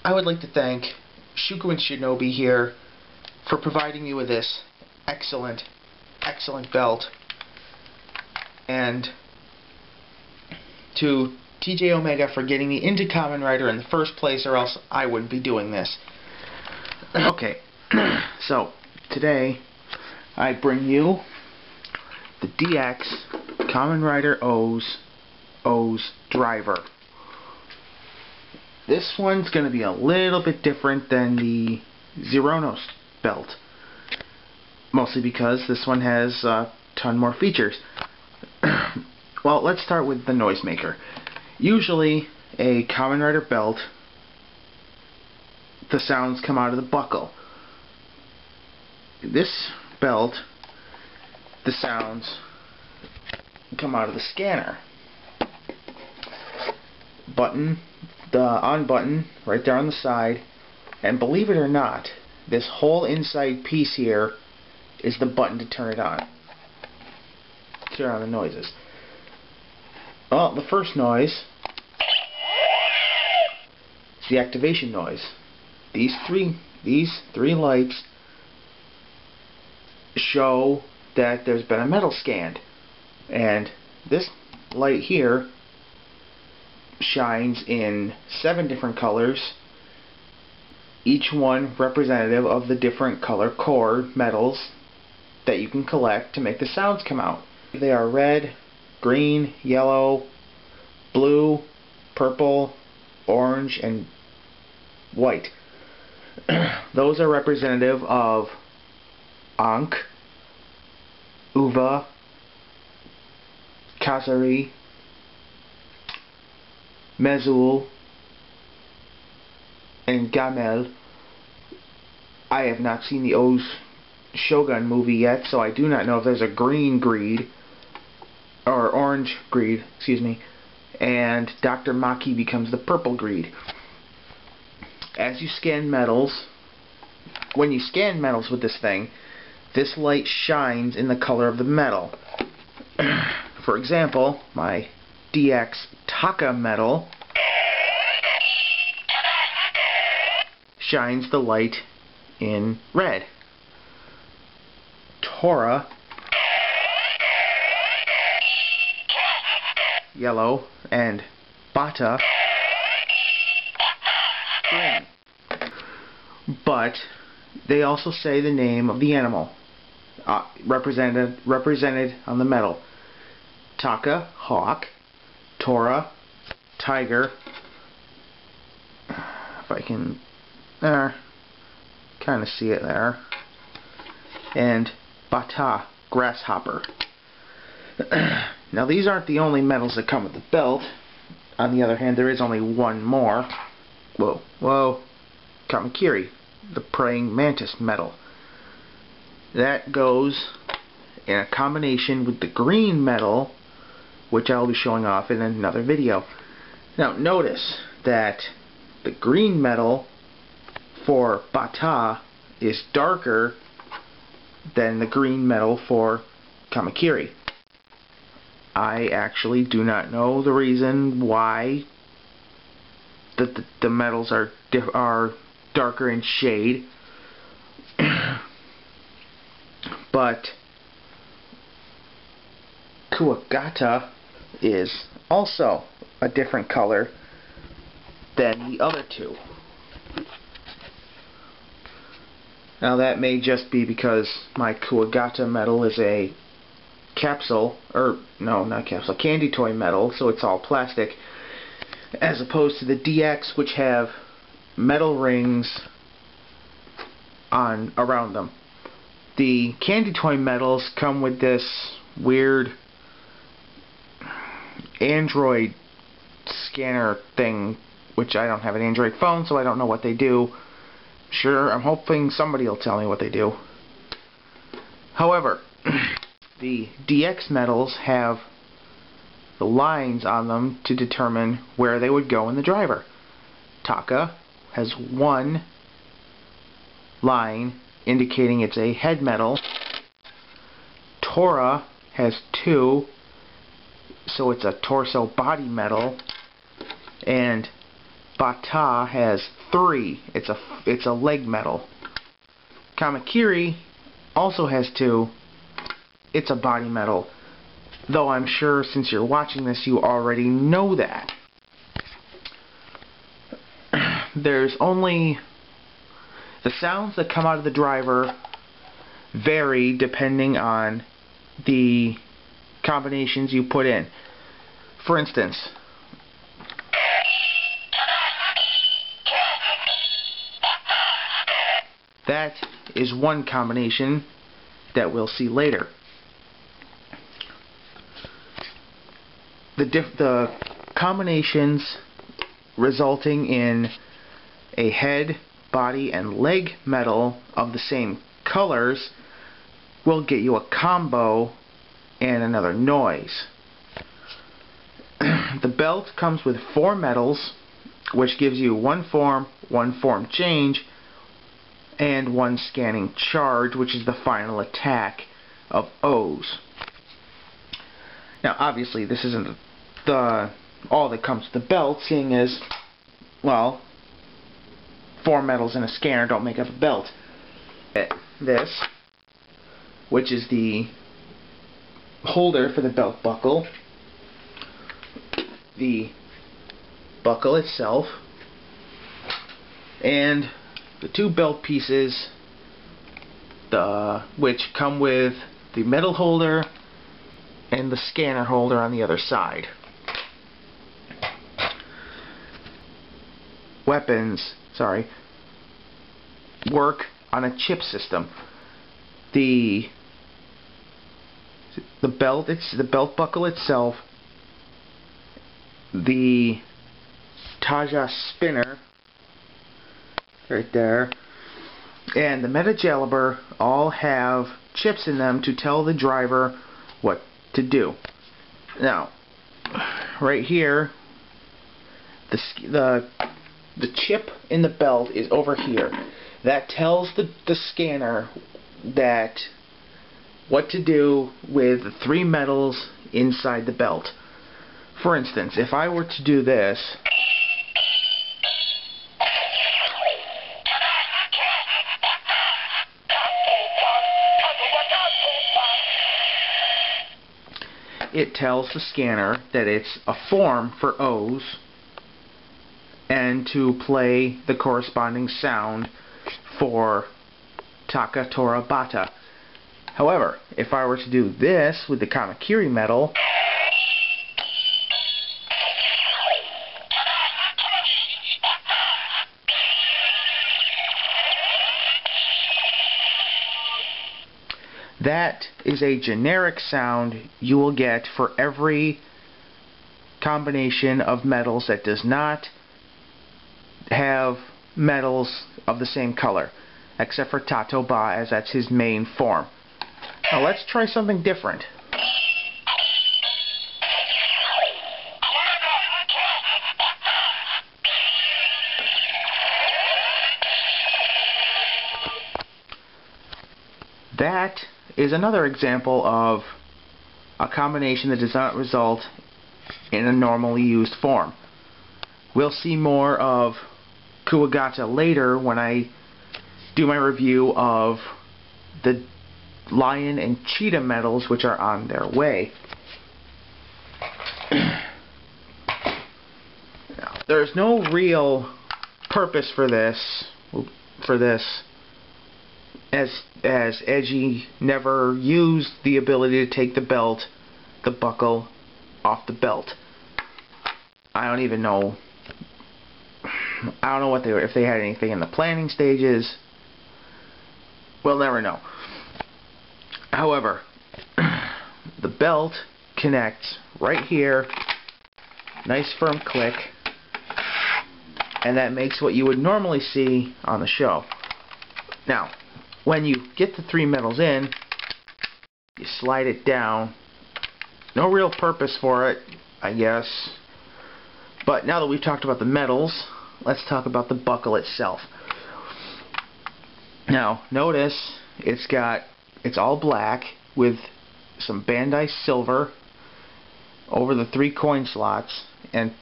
I would like to thank Shuko and Shinobi here for providing me with this excellent belt, and to TJ Omega for getting me into Kamen Rider in the first place, or else I wouldn't be doing this. Okay, so today I bring you the DX Kamen Rider OOO's Driver. This one's going to be a little bit different than the Zeronos belt, mostly because this one has a ton more features. Well, let's start with the noisemaker. Usually, a Kamen Rider belt, the sounds come out of the buckle. This belt, the sounds come out of the scanner. The on button right there on the side, and believe it or not, this whole inside piece here is the button to turn it on. Turn on the noises. Well, the first noise is the activation noise. These three lights show that there's been a metal scanned, and this light here shines in 7 different colors, each one representative of the different color core metals that you can collect to make the sounds come out. They are red, green, yellow, blue, purple, orange, and white. Those are representative of Ankh, Uva, Kazari, Mezul, and Gamel. I have not seen the O's Shogun movie yet, so I do not know if there's a green greed, or orange greed, excuse me, and Dr. Maki becomes the purple greed. As you scan metals, when you scan metals with this thing, this light shines in the color of the metal. For example, my DX Taka metal shines the light in red. Tora, yellow, and Bata, green. But they also say the name of the animal represented on the metal. Taka, hawk. Tora, tiger. If I can kind of see it there. And Bata, grasshopper. Now these aren't the only metals that come with the belt. On the other hand, there is only one more. Whoa. Kamakiri, the praying mantis metal. That goes in a combination with the green metal, which I'll be showing off in another video. Now notice that the green metal for Bata is darker than the green metal for Kamakiri. I actually do not know the reason why the metals are darker in shade, but Kuwagata is also a different color than the other two. Now that may just be because my Kuwagata metal is a capsule, or no, not capsule, candy toy metal, so it's all plastic, as opposed to the DX, which have metal rings around them. The candy toy metals come with this weird Android scanner thing, which I don't have an Android phone, so I don't know what they do. Sure, I'm hoping somebody will tell me what they do. However, the DX metals have the lines on them to determine where they would go in the driver. Taka has one line indicating it's a head metal. Tora has 2, so it's a torso body metal. And Bata has 3. It's a leg medal. Kamakiri also has 2. It's a body medal. Though I'm sure since you're watching this you already know that. There's only... The sounds that come out of the driver vary depending on the combinations you put in. For instance, that is one combination that we'll see later. The combinations resulting in a head, body, and leg medal of the same colors will get you a combo and another noise. The belt comes with 4 medals, which gives you 1 form change, and 1 scanning charge, which is the final attack of O's. Now obviously this isn't all that comes with the belt, seeing as, well, 4 medals and a scanner don't make up a belt. This, which is the holder for the belt buckle, the buckle itself, and the 2 belt pieces, which come with the medal holder and the scanner holder on the other side. Weapons, work on a chip system. The belt buckle itself, the Taja spinner right there, and the Meta Jaliber all have chips in them to tell the driver what to do. Now, right here, the chip in the belt is over here. That tells the scanner what to do with the 3 medals inside the belt. For instance, if I were to do this, it tells the scanner that it's a form for O's and to play the corresponding sound for Taka Tora Bata. However, if I were to do this with the Kamakiri medal, that is a generic sound you will get for every combination of medals that does not have medals of the same color, except for Tato Ba, as that's his main form. Now let's try something different. That is another example of a combination that does not result in a normally used form. We'll see more of Kuwagata later when I do my review of the lion and cheetah medals, which are on their way. Now, there's no real purpose for this, as Edgy never used the ability to take the buckle off the belt. I don't even know. I don't know what if they had anything in the planning stages. We'll never know. However, the belt connects right here, nice firm click, and that makes what you would normally see on the show. Now, when you get the 3 medals in, you slide it down. No real purpose for it, I guess. But now that we've talked about the medals, let's talk about the buckle itself. Now, notice it's all black with some Bandai silver over the 3 coin slots, and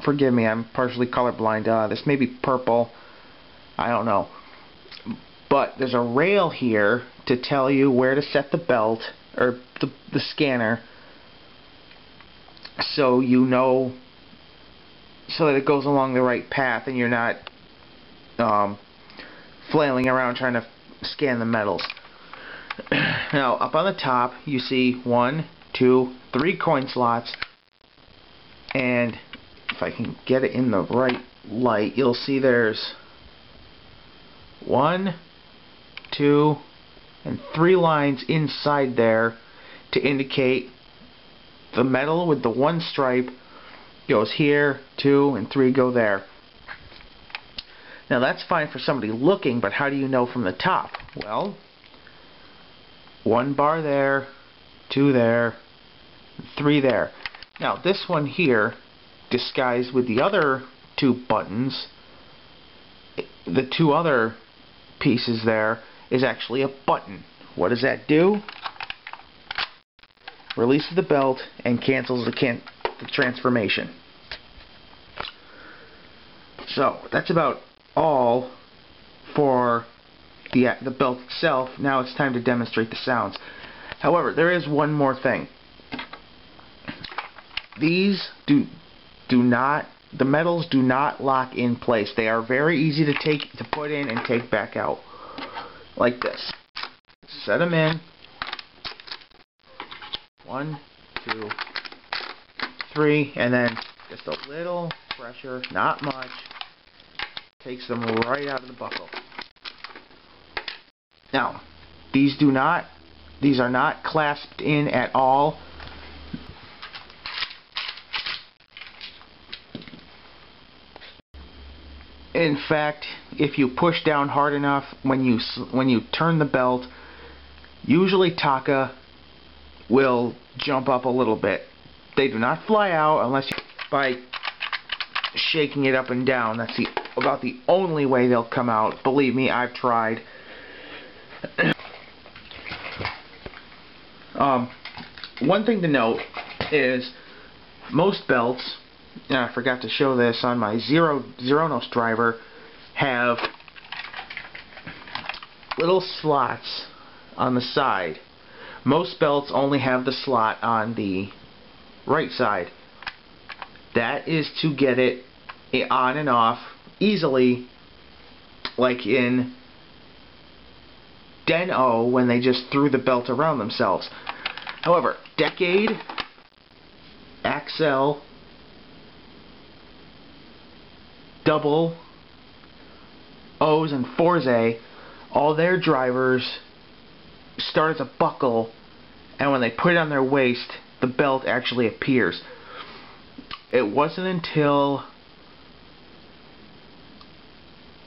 forgive me, I'm partially colorblind. This may be purple. I don't know. But there's a rail here to tell you where to set the belt, or the scanner, so you know, so that it goes along the right path and you're not flailing around trying to scan the metals. Now, up on the top, you see 1, 2, 3 coin slots, and if I can get it in the right light, you'll see there's 1, 2, and 3 lines inside there to indicate the metal with the 1 stripe goes here, 2, and 3 go there. Now that's fine for somebody looking, but how do you know from the top? Well, 1 bar there, 2 there, 3 there. Now this one here, disguised with the other 2 buttons, the 2 other pieces there, is actually a button. What does that do? Releases the belt and cancels the transformation. So that's about all for the belt itself. Now it's time to demonstrate the sounds. However, there is one more thing. These the metals do not lock in place. They are very easy to put in and take back out. Like this. Set them in. 1, 2, 3, and then just a little pressure, not much, takes them right out of the buckle. Now, these are not clasped in at all. In fact, if you push down hard enough when you turn the belt, usually Taka will jump up a little bit. They do not fly out unless by shaking it up and down. That's about the only way they'll come out. Believe me, I've tried. One thing to note is most belts, and I forgot to show this on my Zeronos driver, have little slots on the side. Most belts only have the slot on the right side. That is to get it on and off easily, like in Den-O when they just threw the belt around themselves. However, Decade, Axel, Double, O's, and Forze, all their drivers start as a buckle, and when they put it on their waist, the belt actually appears. It wasn't until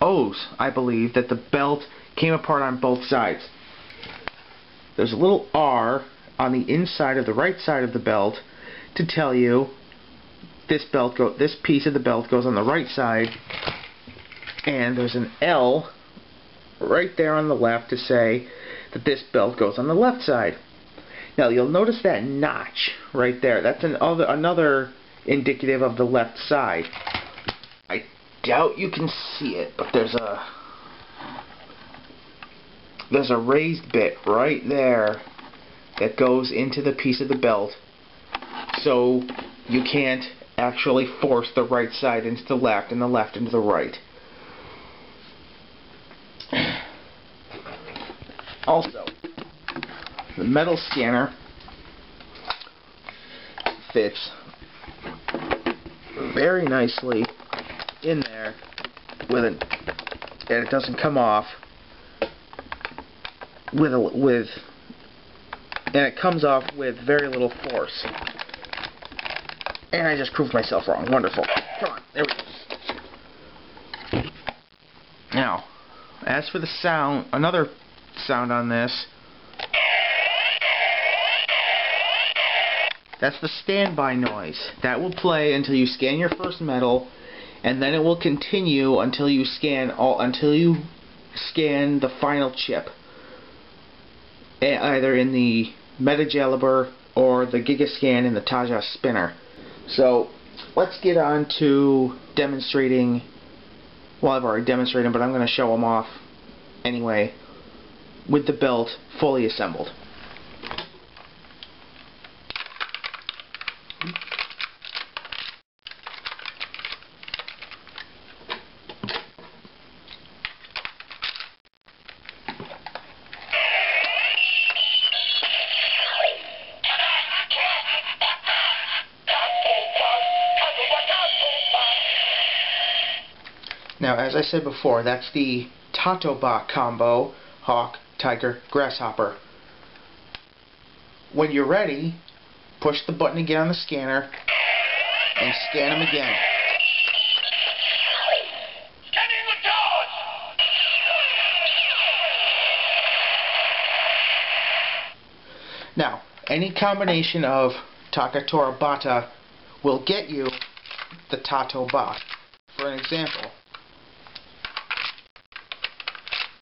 O's, I believe, that the belt came apart on both sides. There's a little R on the inside of the right side of the belt to tell you this piece of the belt goes on the right side, and there's an L right there on the left to say that this belt goes on the left side. Now you'll notice that notch right there. That's another indicative of the left side. I doubt you can see it, but there's a raised bit right there that goes into the piece of the belt, so you can't actually force the right side into the left and the left into the right. Also, the metal scanner fits very nicely in there and it doesn't come off and it comes off with very little force. And I just proved myself wrong. Wonderful. Come on, there we go. Now, as for the sound, another sound on this, that's the standby noise. That will play until you scan your first metal, and then it will continue until you scan the final chip, either in the Metajalber or the Gigascan in the Taja spinner. So let's get on to demonstrating. Well, I've already demonstrated, but I'm going to show them off anyway with the belt fully assembled. Now, as I said before, that's the Tatoba combo, Hawk, Tiger, Grasshopper. When you're ready, push the button again on the scanner and scan them again. Now, any combination of Takatora Bata will get you the Tatoba. For an example,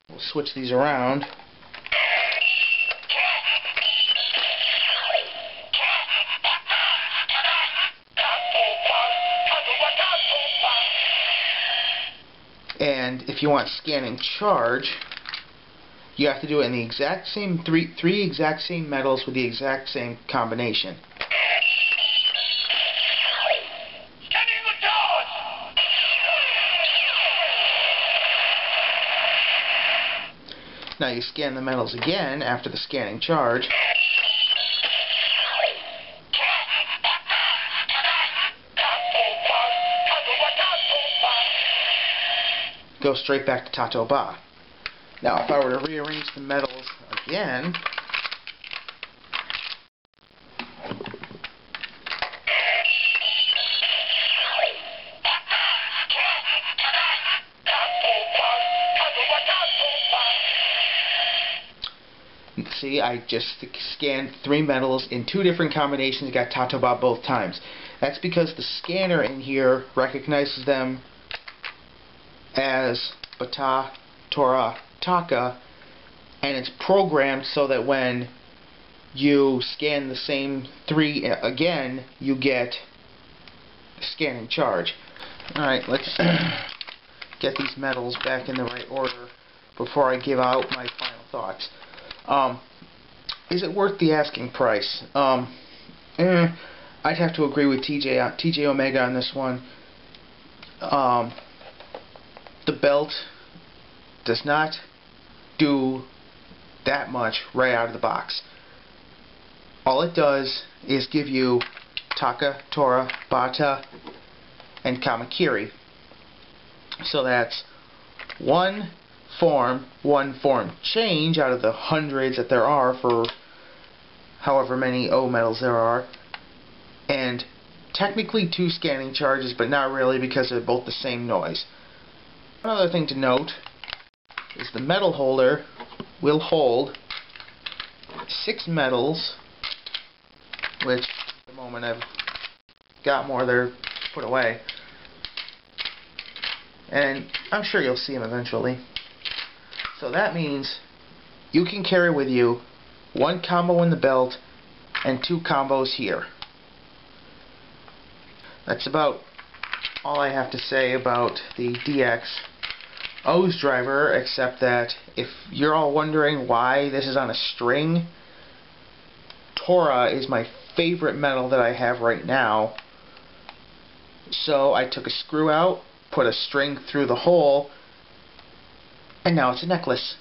we'll switch these around. And if you want scan and charge, you have to do it in the exact same three exact same metals with the exact same combination. Now you scan the metals again after the scanning charge. Go straight back to Tatoba. Now if I were to rearrange the metals again, see, I just scanned 3 metals in 2 different combinations, got Tatoba both times. That's because the scanner in here recognizes them as Bata, Tora, Taka, and it's programmed so that when you scan the same 3 again, you get scan and charge. Alright, let's get these metals back in the right order before I give out my final thoughts. Is it worth the asking price? I'd have to agree with TJ Omega on this one. The belt does not do that much right out of the box. All it does is give you Taka, Tora, Bata, and Kamakiri. So that's one form change out of the hundreds that there are for however many O metals there are, and technically 2 scanning charges, but not really because they're both the same noise. One other thing to note is the metal holder will hold 6 metals, which at the moment I've got more there put away, and I'm sure you'll see them eventually. So that means you can carry with you 1 combo in the belt and 2 combos here. That's about all I have to say about the DX OOO Driver, except that if you're all wondering why this is on a string, Tora is my favorite metal that I have right now. So I took a screw out, put a string through the hole, and now it's a necklace.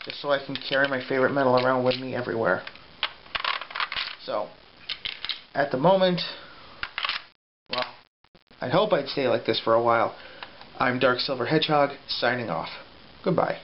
Just so I can carry my favorite metal around with me everywhere. So, at the moment, well, I'd hope I'd stay like this for a while. I'm Dark Silver Hedgehog, signing off. Goodbye.